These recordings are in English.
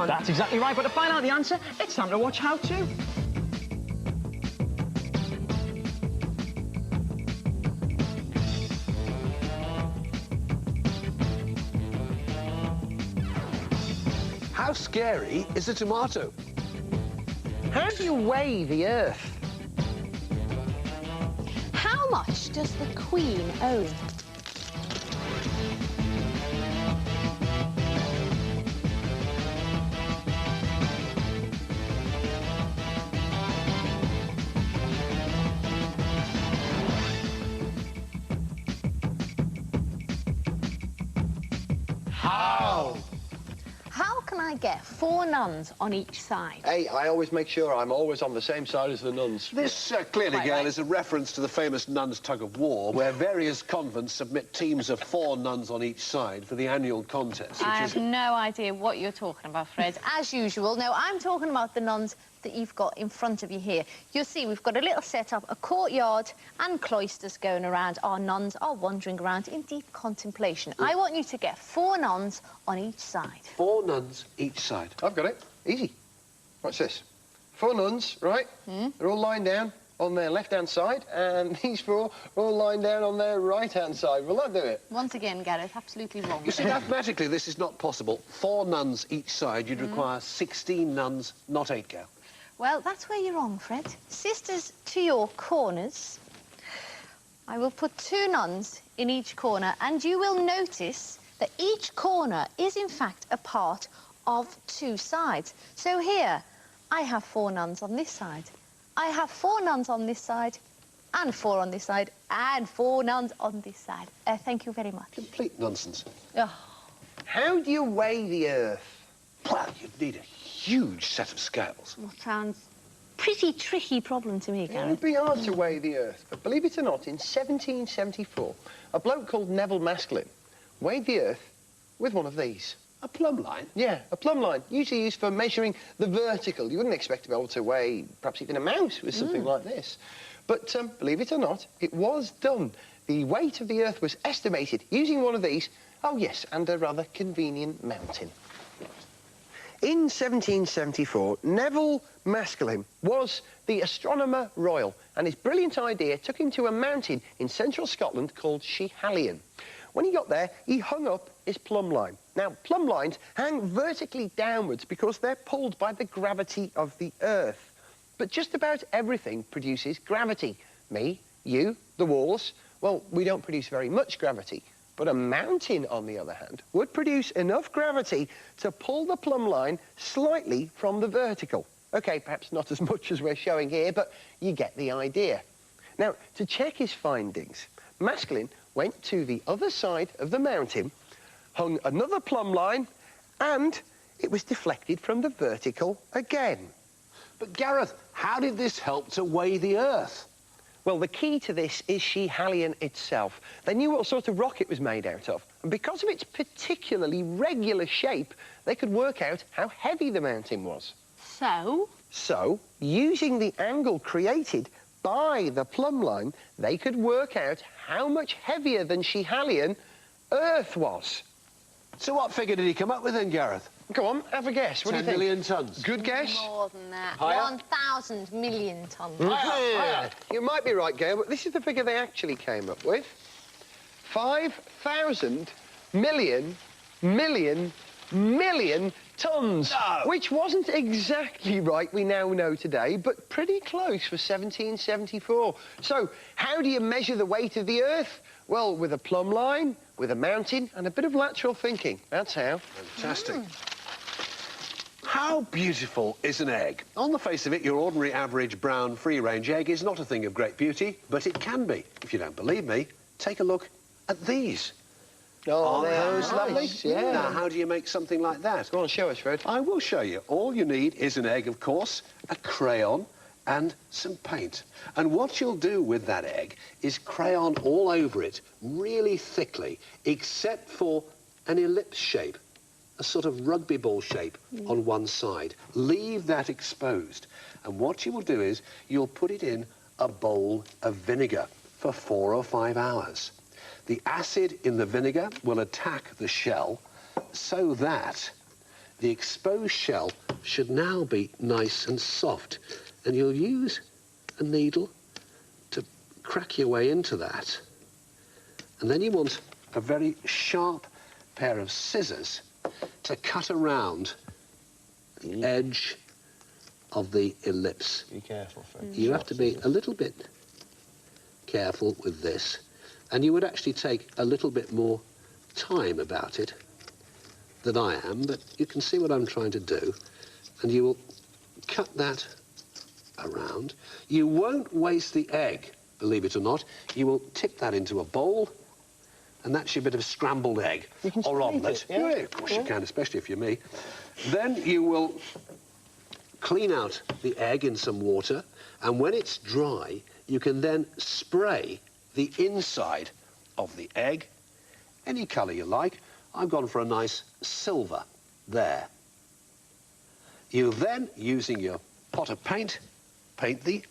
That's exactly right, but to find out the answer, it's time to watch How To. How scary is a tomato? How do you weigh the Earth? How much does the Queen own? How? How can I get 4 nuns on each side? Hey, I always make sure I'm always on the same side as the nuns. This, clearly, Quite girl, right. is a reference to the famous nuns' tug-of-war, where various convents submit teams of 4 nuns on each side for the annual contest. I have no idea what you're talking about, Fred. As usual, no, I'm talking about the nuns that you've got in front of you here. You'll see we've got a little setup, a courtyard and cloisters going around. Our nuns are wandering around in deep contemplation. I want you to get 4 nuns on each side. 4 nuns each side. I've got it. Easy. Watch this. 4 nuns, right? They're all lying down on their left-hand side, and these 4 are all lying down on their right-hand side. Will that do it? Once again, Gareth, absolutely wrong. You see, mathematically, this is not possible. 4 nuns each side, you'd require 16 nuns, not 8, girl. Well, that's where you're wrong, Fred. Sisters to your corners. I will put 2 nuns in each corner, and you will notice that each corner is, in fact, a part of 2 sides. So here, I have 4 nuns on this side. I have 4 nuns on this side, and 4 on this side, and 4 nuns on this side. Thank you very much. Complete nonsense. Oh. How do you weigh the Earth? Well, you'd need a huge set of scales. Well, sounds pretty tricky problem to me, It Gareth. would be hard to weigh the Earth, but believe it or not, in 1774, a bloke called Neville Maskelyne weighed the Earth with one of these. A plumb line? Yeah, a plumb line, usually used for measuring the vertical. You wouldn't expect to be able to weigh perhaps even a mouse with something like this. But believe it or not, it was done. The weight of the Earth was estimated using one of these. Oh, yes, and a rather convenient mountain. In 1774, Neville Maskelyne was the astronomer royal, and his brilliant idea took him to a mountain in central Scotland called Schiehallion. When he got there, he hung up his plumb line. Now, plumb lines hang vertically downwards because they're pulled by the gravity of the Earth. But just about everything produces gravity. Me, you, the walls. Well, we don't produce very much gravity. But a mountain, on the other hand, would produce enough gravity to pull the plumb line slightly from the vertical. OK, perhaps not as much as we're showing here, but you get the idea. Now, to check his findings, Maskelyne went to the other side of the mountain, hung another plumb line, and it was deflected from the vertical again. But, Gareth, how did this help to weigh the Earth? Well, the key to this is Schiehallion itself. They knew what sort of rock it was made out of, and because of its particularly regular shape, they could work out how heavy the mountain was. So, using the angle created by the plumb line, they could work out how much heavier than Schiehallion Earth was. So what figure did he come up with then, Gareth? Go on, have a guess. What do you 10 think? million tonnes. Good guess? more than that. Higher? 1,000 million tonnes. Higher. You might be right, Gail, but this is the figure they actually came up with. 5,000 million tonnes. No. Which wasn't exactly right, we now know today, but pretty close for 1774. So, how do you measure the weight of the Earth? Well, with a plumb line, with a mountain, and a bit of lateral thinking. That's how. Fantastic. How beautiful is an egg? On the face of it, your ordinary average brown free-range egg is not a thing of great beauty, but it can be. If you don't believe me, take a look at these. Oh, Aren't those nice. lovely? Yeah. Now, how do you make something like that? Go on, show us, Fred. I will show you. All you need is an egg, of course, a crayon, and some paint. And what you'll do with that egg is crayon all over it, really thickly, except for an ellipse shape, a sort of rugby ball shape on one side. Leave that exposed. And what you will do is you'll put it in a bowl of vinegar for 4 or 5 hours. The acid in the vinegar will attack the shell so that the exposed shell should now be nice and soft. And you'll use a needle to crack your way into that. And then you want a very sharp pair of scissors to cut around the edge of the ellipse. Be careful, Fred. You have to be a little bit careful with this, and you would actually take a little bit more time about it than I am, but you can see what I'm trying to do, and you will cut that around. You won't waste the egg, believe it or not. You will tip that into a bowl, and that's your bit of scrambled egg or omelette. Yeah, of course you can, especially if you're me. Then you will clean out the egg in some water, and when it's dry, you can then spray the inside of the egg any colour you like. I've gone for a nice silver there. You then, using your pot of paint, paint the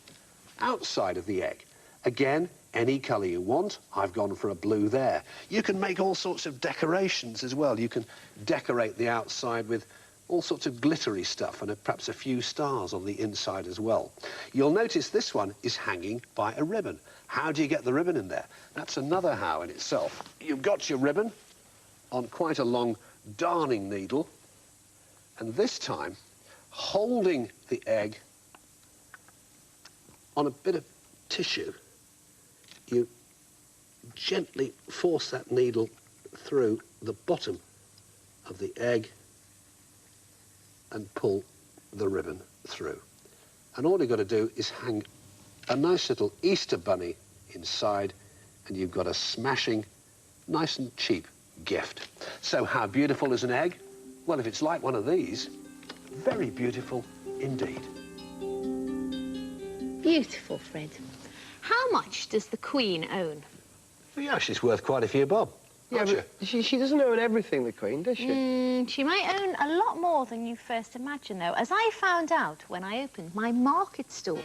outside of the egg. Again, any colour you want. I've gone for a blue there. You can make all sorts of decorations as well. You can decorate the outside with all sorts of glittery stuff and perhaps a few stars on the inside as well. You'll notice this one is hanging by a ribbon. How do you get the ribbon in there? That's another how in itself. You've got your ribbon on quite a long darning needle, and this time holding the egg on a bit of tissue, you gently force that needle through the bottom of the egg and pull the ribbon through. And all you've got to do is hang a nice little Easter bunny inside, and you've got a smashing, nice and cheap gift. So how beautiful is an egg? Well, if it's like one of these, very beautiful indeed. Beautiful, Fred. How much does the Queen own? Yeah, she's worth quite a few bob. Yeah, but she doesn't own everything, the Queen, does she? She might own a lot more than you first imagined, though, as I found out when I opened my market stall.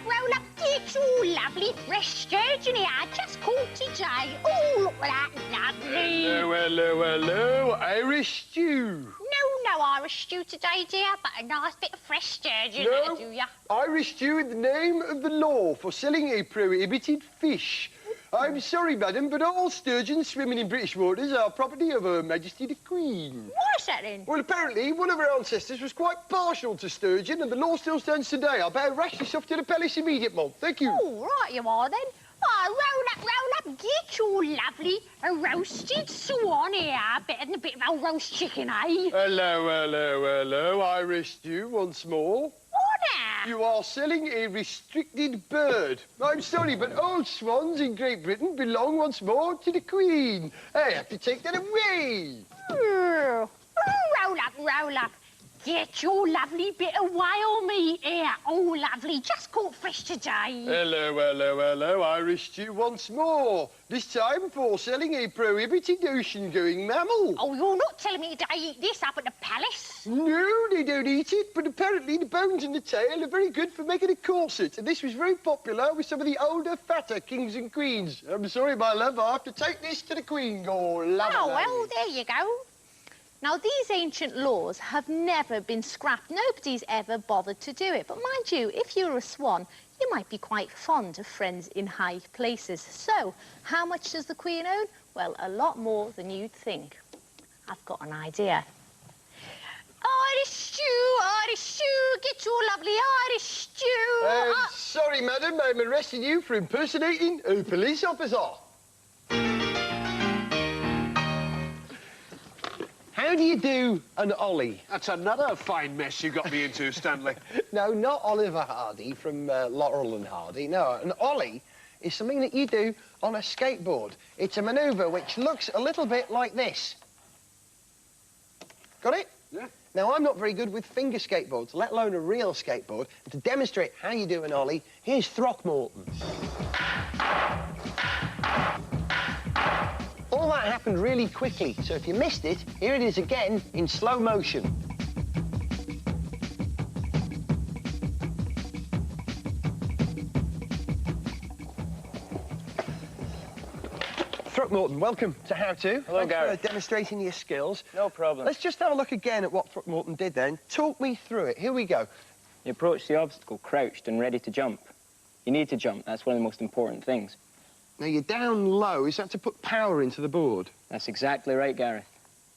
Roll up, it's all lovely. Fresh sturgeon here, just caught today. Oh, look at that, lovely. Hello, Irish stew. No Irish stew today, dear, but a nice bit of fresh sturgeon, No, do ya? Irish stew in the name of the law for selling a prohibited fish. I'm sorry, madam, but all sturgeons swimming in British waters are property of Her Majesty the Queen. What's that then? Well, apparently, one of our ancestors was quite partial to sturgeon, and the law still stands today. I better rush this off to the palace immediate, Mom. Thank you. All right, you are, then. Oh, roll up, get all lovely. A roasted swan here, better than a bit of old roast chicken, eh? Hello, Irish stew once more. What now? You are selling a restricted bird. I'm sorry, but old swans in Great Britain belong once more to the Queen. I have to take that away. Oh, roll up. Get your lovely bit of whale meat here. Oh, lovely, just caught fresh today. Hello, Irish stew once more. This time for selling a prohibited ocean-going mammal. Oh, you're not telling me they eat this up at the palace? No, they don't eat it, but apparently the bones and the tail are very good for making a corset, and this was very popular with some of the older, fatter kings and queens. I'm sorry, my love, I have to take this to the Queen. Oh, love Oh, well, there you go. Now, these ancient laws have never been scrapped. Nobody's ever bothered to do it. But mind you, if you're a swan, you might be quite fond of friends in high places. So, how much does the Queen own? Well, a lot more than you'd think. I've got an idea. Irish stew, get your lovely Irish stew. Sorry, madam, I'm arresting you for impersonating a police officer. How do you do an ollie? That's another fine mess you got me into, Stanley. No, not Oliver Hardy from Laurel and Hardy. No, an ollie is something that you do on a skateboard. It's a manoeuvre which looks a little bit like this. Got it? Yeah. Now, I'm not very good with finger skateboards, let alone a real skateboard. And to demonstrate how you do an ollie, here's Throckmorton. All that happened really quickly, so if you missed it, here it is again in slow motion. Throckmorton, welcome to How To. Hello, Thanks Gareth. for demonstrating your skills. No problem. Let's just have a look again at what Throckmorton did then. Talk me through it. Here we go. You approach the obstacle crouched and ready to jump. You need to jump. That's one of the most important things. Now, you're down low. Is that to put power into the board? That's exactly right, Gareth.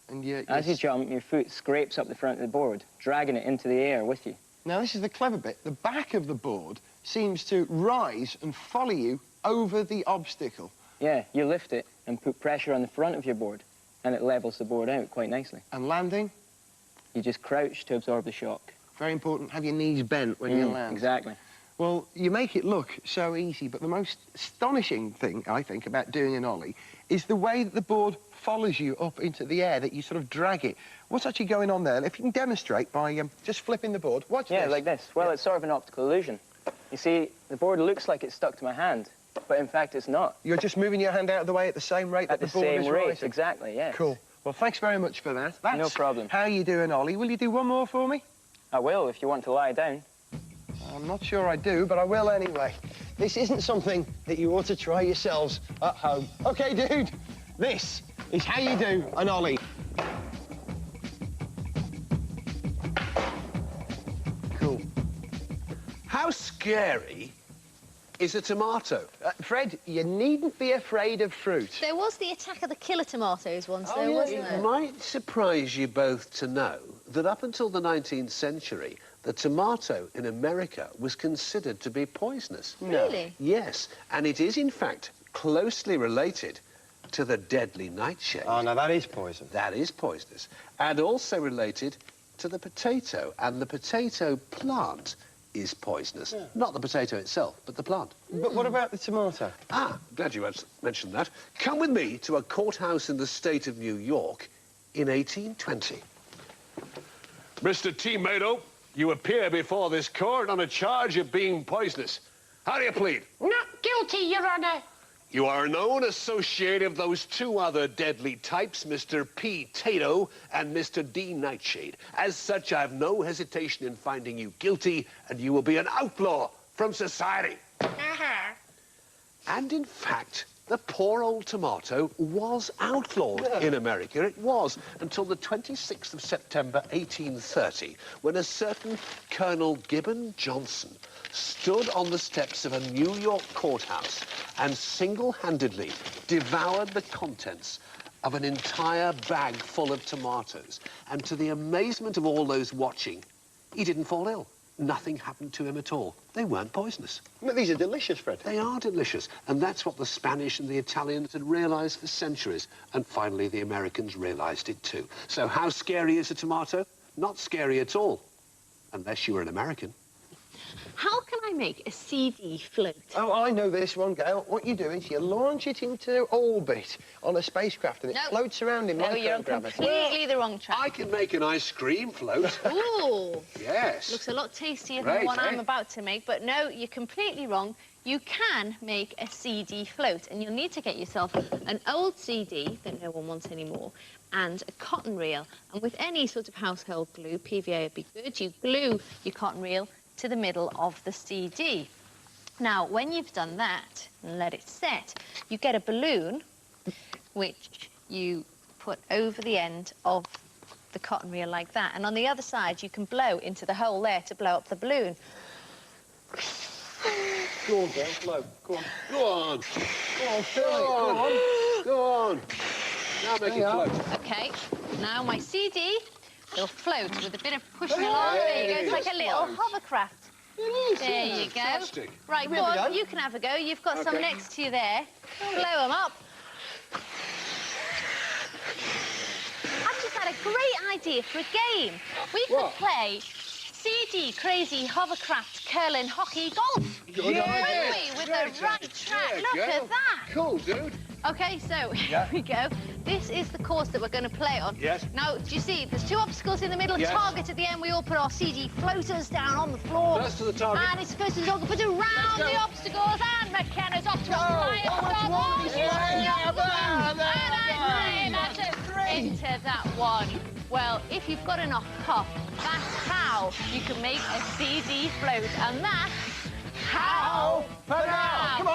And As you jump, your foot scrapes up the front of the board, dragging it into the air with you. Now, this is the clever bit. The back of the board seems to rise and follow you over the obstacle. Yeah, you lift it and put pressure on the front of your board, and it levels the board out quite nicely. And landing, You just crouch to absorb the shock. very important, have your knees bent when you land. Exactly. Well, you make it look so easy, but the most astonishing thing, I think, about doing an ollie is the way that the board follows you up into the air, that you sort of drag it. What's actually going on there? If you can demonstrate by just flipping the board. Watch this. Yeah, like this. Well, it's sort of an optical illusion. You see, the board looks like it's stuck to my hand, but in fact it's not. You're just moving your hand out of the way at the same rate that At the the board is same rate, rising. exactly, yeah. Cool. Well, thanks very much for that. That's No problem. how you do an ollie. Will you do one more for me? I will if you want to lie down. I'm not sure I do, but I will anyway. This isn't something that you ought to try yourselves at home. OK, dude, this is how you do an ollie. Cool. How scary is a tomato? Fred, you needn't be afraid of fruit. There was the attack of the killer tomatoes once, Oh, though, yeah, wasn't It there? might surprise you both to know that up until the 19th century, the tomato in America was considered to be poisonous. Really? Yes, and it is in fact closely related to the deadly nightshade. Oh, no, that is poison. That is poisonous. And also related to the potato, and the potato plant is poisonous. Yeah. Not the potato itself, but the plant. But what about the tomato? Ah, glad you mentioned that. Come with me to a courthouse in the state of New York in 1820. Mr. Tomato, you appear before this court on a charge of being poisonous. How do you plead? Not guilty, Your Honour. You are a known associate of those two other deadly types, Mr. P. Tato and Mr. D. Nightshade. As such, I have no hesitation in finding you guilty, and you will be an outlaw from society. And in fact, the poor old tomato was outlawed in America. It was until the 26th of September 1830, when a certain Colonel Gibbon Johnson stood on the steps of a New York courthouse and single-handedly devoured the contents of an entire bag full of tomatoes. And to the amazement of all those watching, he didn't fall ill. Nothing happened to him at all. They weren't poisonous. But these are delicious, Fred. They are delicious, and that's what the Spanish and the Italians had realised for centuries, and finally the Americans realised it too. So how scary is a tomato? Not scary at all, unless you were an American. How can I make a CD float? Oh, I know this one, Gail. What you do is you launch it into orbit on a spacecraft and it No. floats around in No, you're on microgravity. completely the wrong track. I can make an ice cream float. Ooh, Yes. looks a lot tastier than Great, the one eh? I'm about to make, but no, you're completely wrong. You can make a CD float, and you'll need to get yourself an old CD that no one wants anymore, and a cotton reel. And with any sort of household glue, PVA would be good, you glue your cotton reel to the middle of the CD. Now, when you've done that and let it set, you get a balloon, which you put over the end of the cotton reel like that. And on the other side, you can blow into the hole there to blow up the balloon. Go on, Gail, blow. Go on. Go on. Go on, fill Go it. on. Go on. Go on. Now make it float. Okay, now my CD will float with a bit of pushing along. There you go, it's like a little hovercraft. There you go. Fantastic. Right, Have go you ever on, done? you can have a go. You've got some Okay. next to you there. Blow them up. I've just had a great idea for a game. We could play CD Crazy Hovercraft Curling Hockey Golf. Couldn't we? With the right track. Look at that. Cool, dude. Okay, so here we go. This is the course that we're going to play on. Yes. Now, do you see, there's two obstacles in the middle, Yes. target at the end. We all put our CD floaters down on the floor. First to the target. And it's first to the target, put it around the obstacles, and McKenna's off to a fly off the wall. And that's it. Into that one. Well, if you've got enough puff, that's how you can make a CD float. And that's how For now. Come on.